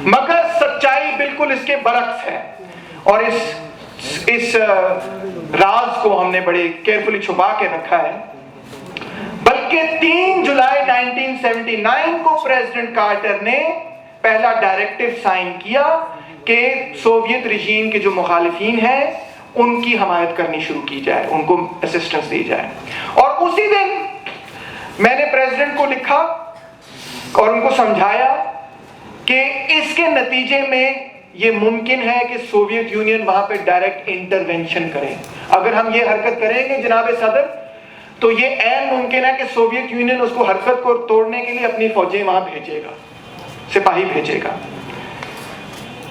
مگر سچائی بالکل اس کے برعکس ہے، اور اس راز کو ہم نے بڑے کیئرفلی چھپا کے رکھا ہے۔ بلکہ 3 جولائی 1979 کو پریزیڈنٹ کارٹر نے پہلا ڈائریکٹو سائن کیا کہ سوویت رژیم کے جو مخالفین ہیں ان کی حمایت کرنی شروع کی جائے، ان کو اسسٹنس دی جائے۔ اور اسی دن میں نے پریزیڈنٹ کو لکھا اور ان کو سمجھایا کہ اس کے نتیجے میں یہ ممکن ہے کہ سوویت یونین وہاں پہ ڈائریکٹ انٹرونشن کرے۔ اگر ہم یہ حرکت کریں گے جناب صدر تو یہ عین ممکن ہے کہ سوویت یونین اس کو حرکت کو توڑنے کے لیے اپنی فوجیں وہاں بھیجے گا، سپاہی بھیجے گا۔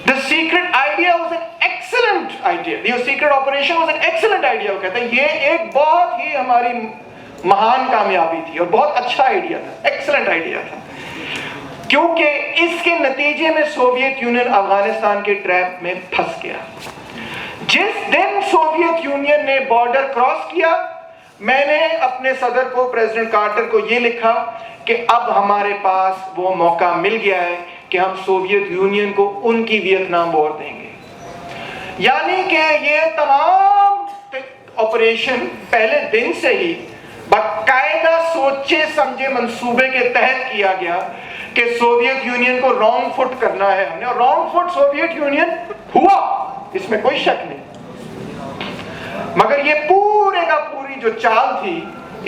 The secret idea was an excellent idea. The secret operation was an excellent idea. وہ کہتے ہیں یہ ایک بہت ہی ہماری مہان کامیابی تھی اور بہت اچھا آئیڈیا تھا، ایکسلنٹ آئیڈیا تھا، کیونکہ اس کے نتیجے میں سوویت یونین افغانستان کے ٹریپ میں پھنس گیا۔ جس دن سوویت یونین نے بارڈر کراس کیا، میں نے اپنے صدر کو، پریزیڈنٹ کارٹر کو یہ لکھا کہ اب ہمارے پاس وہ موقع مل گیا ہے کہ ہم سوویت یونین کو ان کی ویتنام وار دیں گے۔ یعنی کہ یہ تمام آپریشن پہلے دن سے ہی باقاعدہ سوچے سمجھے منصوبے کے تحت کیا گیا کہ سوویت یونین کو رانگ فٹ کرنا ہے ہم نے، اور رانگ فٹ سوویت یونین ہوا، اس میں کوئی شک نہیں۔ مگر یہ پورے کا پوری جو چال تھی،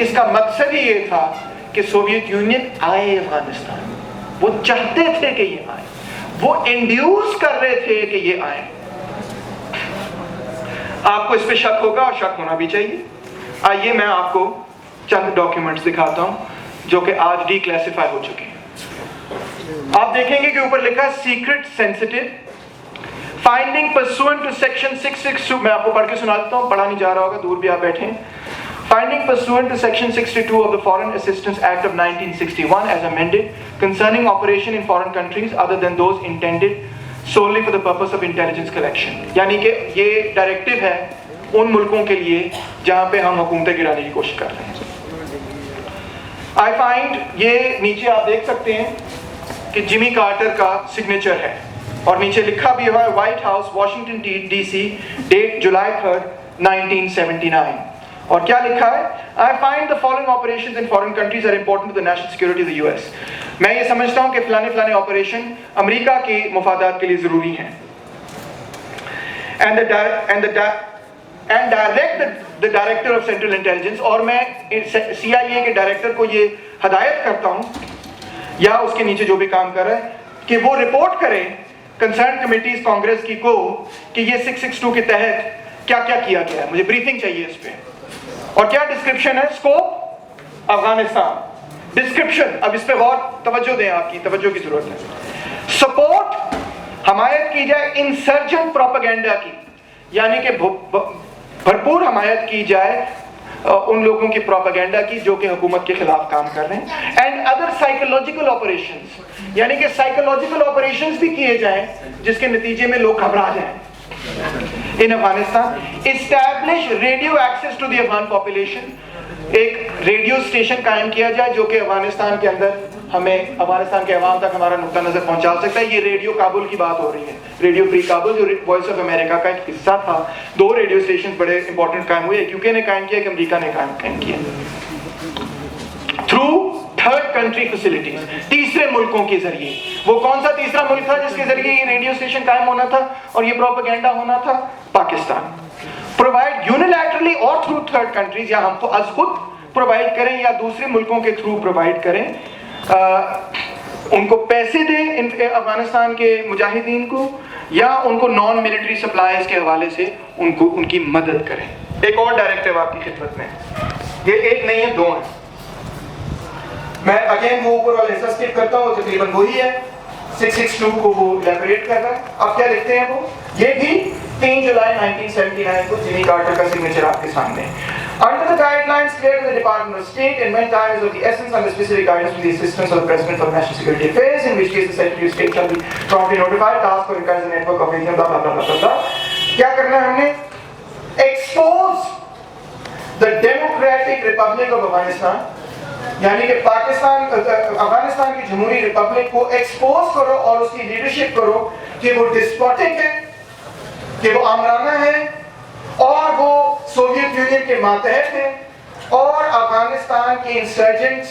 اس کا مقصد ہی یہ تھا کہ سوویت یونین آئے افغانستان، وہ چاہتے تھے کہ یہ آئے، وہ انڈیوس کر رہے تھے کہ یہ آئے۔ آپ کو اس پہ شک ہوگا اور شک ہونا بھی چاہیے۔ آئیے میں آپ کو چند ڈاکیومنٹس دکھاتا ہوں جو کہ آج ڈی کلاسیفائی ہو چکے ہیں۔ آپ دیکھیں گے کہ اوپر لکھا ہے secret sensitive finding pursuant to section 662، میں آپ کو پڑھ کے سنا دیتا ہوں، پڑھا نہیں جا رہا ہوگا، دور بھی آپ بیٹھیں۔ Finding pursuant to Section 62 of the Foreign Assistance Act of 1961 as amended concerning operation in foreign countries other than those intended solely for the purpose of intelligence collection، یعنی کہ یہ ڈائریکٹو ہے ان ملکوں کے لیے جہاں پہ ہم حکومتیں گرانے کی کوشش کر رہے ہیں۔ I find یہ نیچے آپ دیکھ سکتے ہیں کہ جمی کارٹر کا سگنیچر ہے اور نیچے لکھا بھی ہوا ہے وائٹ ہاؤس واشنگٹن ڈی سی، ڈیٹ جولائی 3 1979، اور کیا لکھا ہے؟ I find the following operations in foreign countries are important to the national security of the US۔ میں یہ سمجھتا ہوں کہ فلانے آپریشن امریکہ کی مفادات کے لیے ضروری ہیں۔ And direct the director of central intelligence، اور میں CIA کے ڈائریکٹر کو یہ ہدایت کرتا ہوں یا اس کے نیچے جو بھی کام کر رہا ہے کہ وہ رپورٹ کرے کنسرن کمیٹیز کانگریس کی کو کہ یہ 662 کے تحت کیا کیا کیا گیا ہے، مجھے بریفنگ چاہیے اس پہ، اور کیا ڈسکرپشن ہے، اسکوپ افغانستان، ڈسکرپشن، اب اس پہ غور توجہ دیں، آپ کی توجہ کی ضرورت ہے۔ سپورٹ، حمایت کی جائے انسرجنٹ پروپیگنڈا کی، یعنی کہ بھرپور حمایت کی جائے ان لوگوں کی پروپیگنڈا کی جو کہ حکومت کے خلاف کام کر رہے ہیں۔ اینڈ ادر سائیکولوجیکل آپریشنز، یعنی کہ سائیکولوجیکل آپریشنز بھی کیے جائیں جس کے نتیجے میں لوگ گھبرا جائیں۔ In Afghanistan establish radio access to the Afghan population, ایک ریڈیو اسٹیشن قائم کیا جائے جو کہ افغانستان کے اندر ہمیں، افغانستان کے عوام تک ہمارا نقطہ نظر پہنچا سکتا ہے۔ یہ ریڈیو کابل کی بات ہو رہی ہے، ریڈیو فری کابل جو وائس آف امریکہ کا ایک حصہ تھا۔ 2 ریڈیو اسٹیشن بڑے امپورٹنٹ قائم ہوئے، ایک یو کے نے قائم کیا، ایک امریکہ نے قائم کیا۔ تھرو تھرڈ کنٹری فیسلٹیز، تیسرے ملکوں کے ذریعے۔ وہ کون سا تیسرا ملک تھا جس کے ذریعے یہ ریڈیو اسٹیشن قائم ہونا تھا اور یہ پروپیگنڈا ہونا تھا؟ پاکستان۔ پرووائڈ یونیلیٹرلی اور تھرو تھرڈ کنٹریز، یا ہم تو از خود پرووائڈ کریں یا دوسرے ملکوں کے تھرو پرووائڈ کریں، ان کو پیسے دیں افغانستان کے مجاہدین کو، یا ان کو نان ملٹری سپلائز کے حوالے سے ان کی مدد کریں۔ ایک اور ڈائریکٹیو آپ کی خدمت میں، یہ ایک نہیں ہے، 2 ہیں۔ میں اگین وہ اوپر والا حصہ اسکپ کرتا ہوں، تقریباً وہی ہے، 662 کو وہ الیبوریٹ کر رہا ہے۔ اب کیا لکھتے ہیں وہ؟ یہ بھی 3 جولائی 1979 کو جمی کارٹر کا سگنیچر آپ کے سامنے ہے۔ Under the guidelines cleared by the Department of State, and when time is of the essence, under specific guidance from the assistance of the President for National Security Affairs, in which case the Secretary of State shall be promptly notified, task for encouraging the network of agents, blah blah blah blah blah. کیا کرنا ہے ہم نے؟ Expose the Democratic Republic of Afghanistan یعنی کہ افغانستان کی جمہوری republic کو ایکسپوز کرو اور اس کی لیڈرشپ کرو کہ وہ ڈسپوٹک ہے، کہ وہ آمرانہ ہے، اور وہ سوویت یونین کے ماتحت ہیں، اور افغانستان کے انسرجنٹس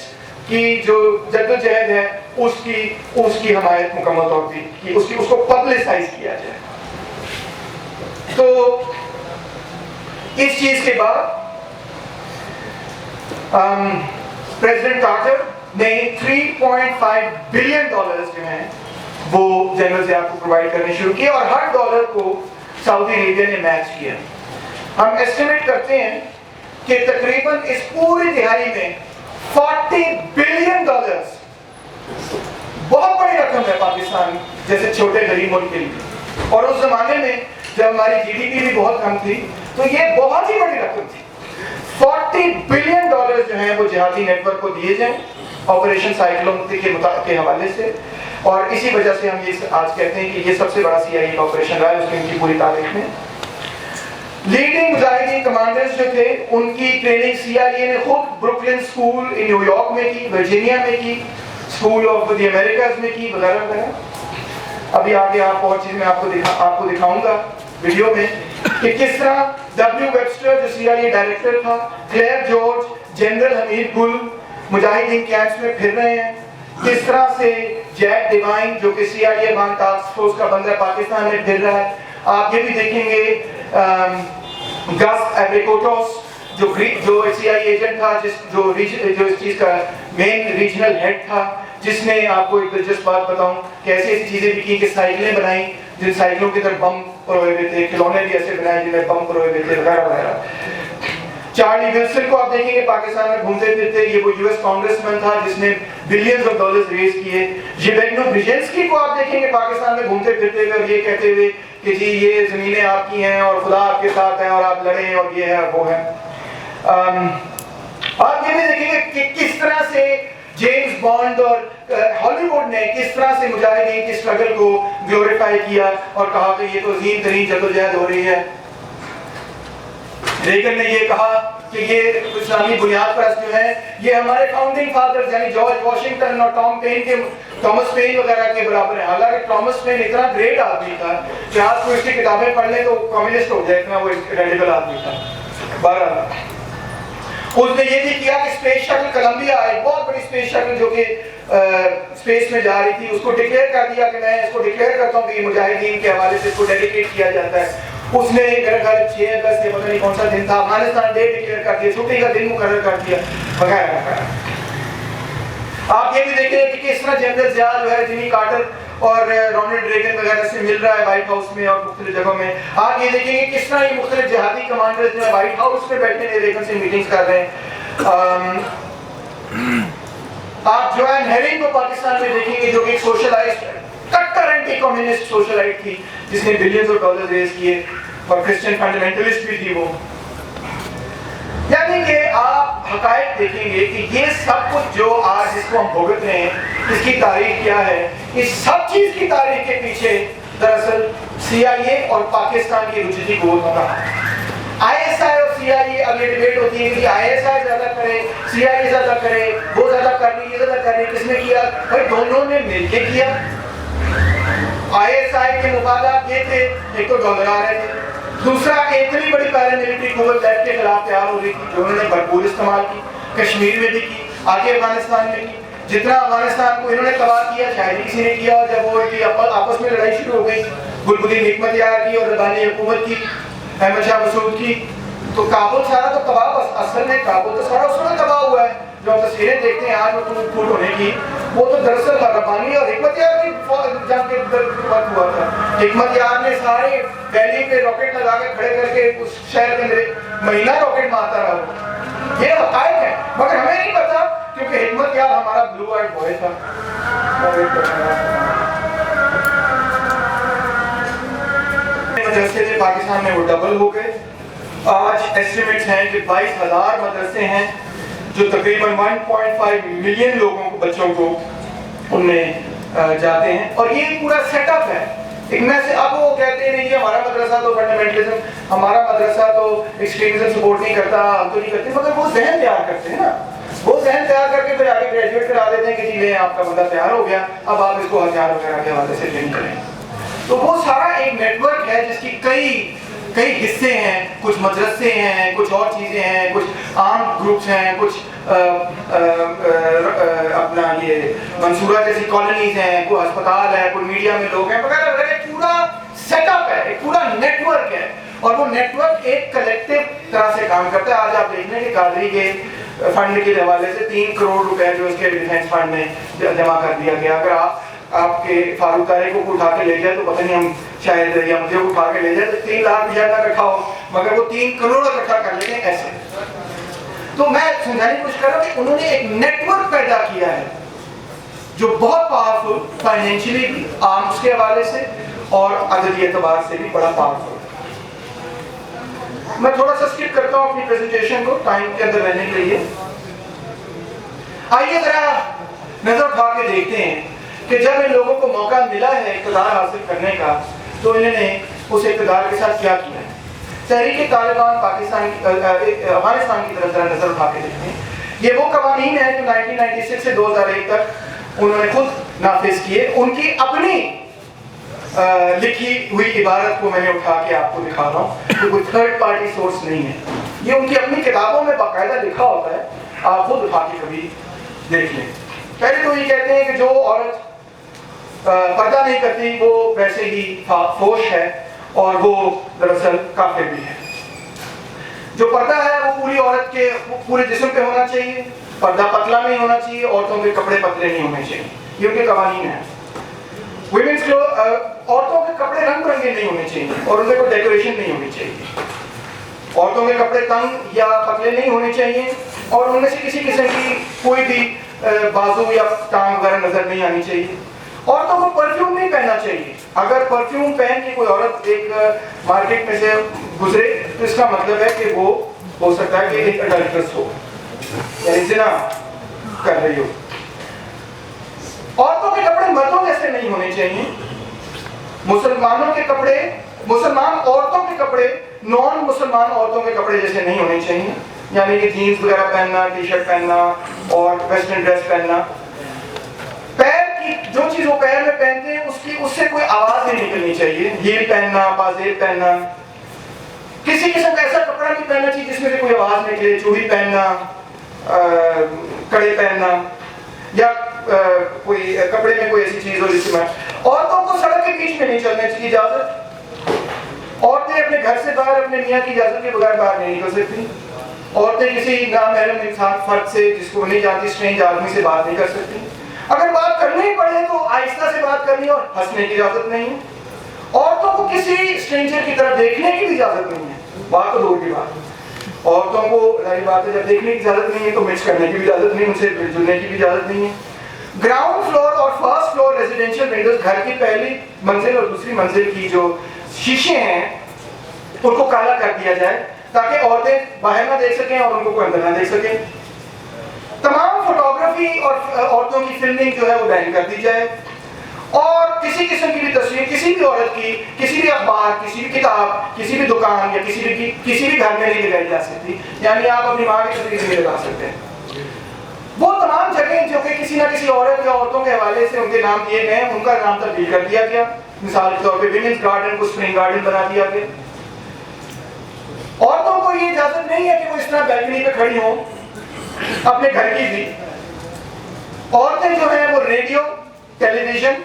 کی جو جدوجہد ہے اس کی حمایت مکمل طور پہ کی، اس کو پبلسائز کیا جائے۔ تو اس چیز کے بعد پریزیڈنٹ کارٹر نے $3.5 بلین جو ہیں وہ جنرل ضیاء کو پرووائڈ کرنے شروع کیے، اور ہر ڈالر کو سعودی عربیہ نے میچ کیا۔ ہم ایسٹیمیٹ کرتے ہیں کہ تقریباً اس پوری دہائی میں $40 بلین، بہت بڑی رقم ہے پاکستان جیسے چھوٹے غریب ملک کے لیے، اور اس زمانے میں جب ہماری جی ڈی پی بھی بہت کم تھی تو یہ بہت ہی بڑی رقم تھی۔ $40 بلین جو ہیں وہ جہادی نیٹ ورک کو دیے جائیں آپریشن سائیکلون کے حوالے سے، اور اسی وجہ سے ہم یہ آج کہتے ہیں کہ یہ سب سے بڑا سی آئی اے کا آپریشن رہا ہے اس کی پوری تاریخ میں۔ لیڈنگ مجاہدین کمانڈرز جو تھے ان کی ٹریننگ سی آئی اے نے خود بروکلن اسکول نیو یارک میں کی، ورجینیا میں کی، اسکول آف دی امریکاز میں کی، وغیرہ وغیرہ۔ ابھی آگے آپ اور چیز میں آپ کو دکھاؤں گا ویڈیو میں کہ کس طرح ڈبلیو ویبسٹر جو سی آئی اے ڈائریکٹر تھا، کلیئر جارج، جنرل حمید گل مجاہدین کیمپس میں پھر رہے ہیں، کس طرح سے جیک ڈیوائن جو کہ سی آئی اے ٹاسک فورس کا بندہ پاکستان میں پھر رہا ہے۔ آپ یہ بھی دیکھیں گے گس ایبریکوٹوس جو سی آئی ایجنٹ تھا، جو اس چیز کا مین ریجنل ہیڈ تھا، جس نے آپ کو ایک دلچسپ بات بتاؤں کہ ایسی ایسی چیزیں بھی کی کہ سائیکلیں بنائیں جن سائیکلوں کے اندر بم پروئے ہوئے تھے، کھلونے بھی ایسے بنائے جن میں بم پروئے ہوئے تھے، وغیرہ وغیرہ۔ چارلی ولسن کو آپ دیکھیں گے پاکستان میں گھومتے پھرتے، یہ وہ یو ایس کانگریس مین تھا جس نے بلینز آف ڈالرز ریز کیے۔ یوگینو برزینسکی کو آپ دیکھیں گے پاکستان میں گھومتے پھرتے ہوئے اور یہ کہتے ہوئے کہ جی یہ زمینیں آپ کی ہیں اور خدا آپ کے ساتھ ہیں اور آپ لڑیں اور یہ ہے اور وہ ہے۔ آپ یہ بھی دیکھیں گے کہ کس طرح سے جیمز بانڈ اور ہالی ووڈ نے کس طرح سے مجاہدین کی اسٹرگل کو گلوریفائی کیا اور کہا کہ یہ تو عظیم ترین جدوجہد ہو رہی ہے۔ ریگن نے یہ کہا کہ یہ اسلامی بنیاد پرست جو ہیں یہ ہمارے فاؤنڈنگ فادرز یعنی جارج واشنگٹن اور ٹامس پین وغیرہ کے برابر ہیں۔ حالانکہ ٹامس پین اتنا گریٹ آدمی تھا کہ آج کوئی اس کی کتابیں پڑھ لیں تو کمیونسٹ ہو جائے، اتنا وہ ریڈیکل آدمی تھا۔ بہرحال اس نے یہ بھی کیا کہ اسپیس شٹل کولمبیا ایک بہت بڑی اسپیس شٹل جو کہ اسپیس میں جا رہی تھی اس کو ڈکلیئر کر دیا کہ میں اس کو ڈکلیئر کرتا ہوں کہ یہ مجاہدین کے حوالے سے اس کو ڈیڈیکیٹ کیا جاتا ہے۔ اس نے میرے خیال 6 اگست یا پتہ نہیں کون سا دن تھا افغانستان ڈے ڈکلیئر کر دیا، چھٹی کا دن مقرر کر دیا، وغیرہ وغیرہ۔ آپ یہ بھی دیکھیں کہ کس طرح جنرل ضیاء جو ہے جمی کارٹر اور رونلڈ ریگن وغیرہ سے مل رہا ہے وائٹ ہاؤس میں اور مختلف جگہوں میں۔ آپ یہ دیکھیں گے کس طرح یہ مختلف جہادی کمانڈرز جو ہے وائٹ ہاؤس میں بیٹھے ہیں ریگن سے میٹنگز کر رہے ہیں۔ آپ جوان ہیرنگ کو پاکستان میں دیکھیں گے جو کہ ایک سوشلائزڈ کٹر اینٹی کمیونسٹ سوشلائٹ تھی جس نے بلینز آف ڈالرز ریز کیے اور کرسچن فنڈامنٹلسٹ بھی تھی وہ۔ یعنی کہ آپ حقائق دیکھیں گے کہ یہ سب کچھ جو آج اس کو ہم بھگت رہے ہیں اس کی تاریخ کیا ہے، اس سب چیز کی تاریخ کے پیچھے دراصل سی آئی اے اور پاکستان کی رجحی قوت ہوتا ہے۔ آئی ایس آئی اور سی آئی اے اب یہ ڈیبیٹ ہوتی ہے کہ آئی ایس آئی زیادہ کرے، سی آئی اے زیادہ کرے، وہ زیادہ کر رہی یہ زیادہ کر رہی، کس نے کیا؟ بھائی دونوں نے مل کے کیا۔ آئی ایس آئی کے مفادات یہ تھے، ایک تو ڈالر آ رہے تھے، دوسرا اتنی بڑی پیراملٹری قوت لیب کے خلاف تیار ہو رہی تھی جو انہوں نے بھرپور استعمال کی، کشمیر میں بھی کی، آگے افغانستان میں کی۔ جتنا افغانستان کو انہوں نے تباہ کیا شاید کسی نے کیا، جب وہ آپس میں لڑائی شروع ہو گئی گلبدین حکمت یار کی اور ربانی حکومت کی، احمد شاہ مسعود کی، تو کابل سارا تو تباہ، بس اصل میں کابل تو سارا اس وقت تباہ ہوا ہے جو ہم تصویریں دیکھتے ہیں آج وہ ٹوٹ پھوٹ ہونے کی، وہ تو دراصل ربانی اور حکمت یار کی جنگ کے وقت ہوا تھا۔ حکمت یار نے سارے دہلی پہ راکٹ لگا کے کھڑے کر کے اس شہر کے اندر مہینہ راکٹ مارتا رہا۔ یہ حقائق ہے مگر ہمیں نہیں پتا کیونکہ حکمت یار ہمارا بلو آئیڈ بوائے تھا۔ مدرسے تھے پاکستان میں وہ ڈبل ہو گئے۔ آج ایسٹیمیٹس ہیں کہ 22,000 مدرسے ہیں جو تقریباً 1.5 ملین لوگوں کو بچوں کو ان میں جاتے ہیں، اور یہ پورا سیٹ اپ ہے۔ ایک میں سے اب وہ کہتے ہیں نہیں یہ ہمارا مدرسہ تو فنڈامنٹلزم، ہمارا مدرسہ تو ایکسٹریمزم سپورٹ نہیں کرتا، ہم تو نہیں کرتے، مگر وہ ذہن تیار کرتے ہیں نا۔ وہ ذہن تیار کر کے پھر آگے گریجویٹ کرا دیتے ہیں کہ جی یہ آپ کا بندہ تیار ہو گیا، اب آپ اس کو ہتھیار وغیرہ کے حوالے سے ٹرین کریں. تو وہ سارا ایک نیٹ ورک ہے جس کی کئی حصے ہیں، کچھ مدرسے ہیں، کچھ اور چیزیں ہیں، کچھ عام گروپس ہیں، کچھ اپنا یہ منصورہ جیسی کالونیز ہیں، کوئی ہسپتال ہے، کوئی میڈیا میں لوگ ہیں وغیرہ وغیرہ. ایک پورا سیٹ اپ ہے، ایک پورا نیٹ ورک ہے، اور وہ نیٹ ورک ایک کلیکٹیو طرح سے کام کرتا ہے. آج آپ دیکھ لیں کہ قادری کے فنڈ کے حوالے سے 3 کروڑ روپے جو اس کے ڈیفینس فنڈ میں جمع کر دیا گیا. اگر آپ کے فاروق طارق کو اٹھا کے لے جائے تو پتہ نہیں ہم شاید یا مجھے اٹھا کے لے جائے تو 3 لاکھ بھی زیادہ اکٹھا ہو، مگر وہ 3 کروڑ اکٹھا کر لیتے ہیں ایسے. تو میں سمجھانے کی کوشش کر رہا ہوں کہ انہوں نے ایک نیٹ ورک پیدا کیا ہے جو بہت پاورفل، فائنینشلی بھی آرمز کے حوالے سے اور عددی اعتبار سے بھی بڑا پاورفل. میں تھوڑا سا اسکپ کرتا ہوں اپنی پریزنٹیشن کو ٹائم کے اندر رہنے کے لیے. آئیے ذرا نظر اٹھا کے دیکھتے ہیں کہ جب ان لوگوں کو موقع ملا ہے اقتدار حاصل کرنے کا تو انہوں نے اس اقتدار کے ساتھ کیا کیا ہے. تحریک طالبان افغانستان کی طرف ذرا نظر اٹھا کے دیکھتے ہیں. یہ وہ قوانین ہیں جو 1996 سے 2001 تک انہوں نے خود نافذ کیے. ان کی اپنی لکھی ہوئی عبارت کو میں نے اٹھا کے آپ کو دکھا رہا ہوں کہ کوئی تھرڈ پارٹی سورس نہیں ہے. یہ ان کی اپنی کتابوں میں باقاعدہ لکھا ہوتا ہے، آپ خود اٹھا کے کبھی دیکھ لیں. پہلے تو یہ کہتے ہیں کہ جو عورت پردہ نہیں کرتی وہ ویسے ہی فوش ہے اور وہ دراصل کافر بھی ہے. جو پردہ ہے وہ پوری عورت کے پورے جسم پہ ہونا چاہیے، پردہ پتلا نہیں ہونا چاہیے، عورتوں کے کپڑے پتلے نہیں ہونے چاہیے. یہ ان کے قوانین ہیں. عورتوں کے کپڑے رنگ برنگے نہیں ہونے چاہیے اور ان میں کوئی ڈیکوریشن نہیں ہونی چاہیے. عورتوں کے کپڑے تنگ یا پتلے نہیں ہونے چاہیے اور ان میں سے کسی قسم کی کوئی بھی بازو یا ٹانگ وغیرہ نظر نہیں آنی چاہیے. عورتوں کو پرفیوم نہیں پہننا چاہیے. اگر پرفیوم پہن کے کوئی عورت ایک مارکیٹ میں سے گزرے تو اس کا مطلب ہے کہ وہ ہو سکتا ہے کہ ایک اڈلٹرس ہو، یعنی زنا کر رہی ہو. عورتوں کے کپڑے مردوں جیسے نہیں ہونے چاہیے. مسلمانوں کے کپڑے، مسلمان عورتوں کے کپڑے نان مسلمان عورتوں کے کپڑے جیسے نہیں ہونے چاہیے، یعنی کہ جینز وغیرہ پہننا، ٹی شرٹ پہننا اور ویسٹرن ڈریس پہننا. پیر کی جو چیز وہ پیر میں پہنتے ہیں اس سے کوئی آواز نہیں نکلنی چاہیے. ہیل پہننا، بازیل پہننا، کسی قسم کا ایسا کپڑا نہیں پہننا چاہیے جس میں سے کوئی آواز نکلے. چوڑی پہننا، کڑے پہننا یا کوئی کپڑے میں کوئی ایسی چیز ہو جس میں. عورتوں کو سڑک کے بیچ میں نہیں چلنے کی اجازت. عورتیں اپنے گھر سے باہر اپنے میاں کی اجازت کے بغیر باہر نہیں نکل سکتی. عورتیں کسی نامحرم انسان فرد سے جس کو نہیں جانتی اسٹرینج آدمی سے بات نہیں کر سکتی. اگر بات کرنی ہی پڑے تو آہستہ سے بات کرنی اور ہنسنے کی اجازت نہیں ہے. عورتوں کو کسی اسٹرینجر کی طرف دیکھنے کی بھی اجازت نہیں ہے. بات تو دور کی بات. عورتوں کو ظاہر بات ہے جب دیکھنے کی اجازت نہیں ہے تو مکس کرنے کی بھی اجازت نہیں، ان سے مل جلنے کی بھی اجازت نہیں ہے. گراؤنڈ فلور اور فرسٹ فلور ریزیڈینشیل ونڈوز، گھر کی پہلی منزل اور دوسری منزل کی جو شیشے ہیں ان کو کالا کر دیا جائے تاکہ عورتیں باہر نہ دیکھ سکیں اور ان کو کوئی اندر نہ دیکھ سکیں. تمام فوٹوگرافی اور عورتوں کی فلمنگ جو ہے وہ بین کر دی جائے اور کسی قسم کی بھی تصویر کسی بھی عورت کی کسی بھی اخبار، کسی بھی کتاب، کسی بھی دکان یا کسی بھی گھر میں نہیں لگائی جا سکتی. یعنی آپ اپنی ماں کی تصویر نہیں لگا سکتے. وہ تمام جگہیں جو کہ کسی نہ کسی عورت یا عورتوں کے حوالے سے ان کے نام دیے گئے ان کا نام تبدیل کر دیا گیا. مثال کے طور پہ ویمنس گارڈن کو اسپرنگ گارڈن بنا دیا گیا. عورتوں کو یہ اجازت نہیں ہے کہ وہ اس طرح بیلکنی پہ کھڑی ہوں اپنے گھر کی بھی. عورتیں جو ہیں وہ ریڈیو، ٹیلی ویژن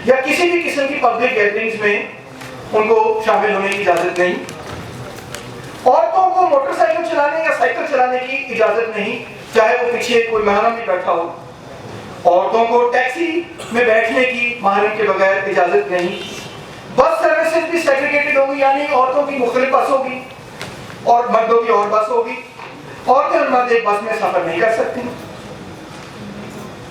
یا کسی بھی قسم کی پبلک گیدرنگز میں ان کو شامل ہونے کی اجازت نہیں. عورتوں کو موٹر سائیکل چلانے یا سائیکل چلانے کی اجازت نہیں چاہے وہ پیچھے کوئی محرم بھی بیٹھا ہو. عورتوں کو ٹیکسی میں بیٹھنے کی محرم کے بغیر اجازت نہیں. بس سروسز بھی سیگریگیٹڈ ہوگی، یعنی عورتوں کی مختلف بس ہوگی اور مردوں کی اور بس ہوگی. عورتیں اور مرد ایک بس میں سفر نہیں کر سکتی.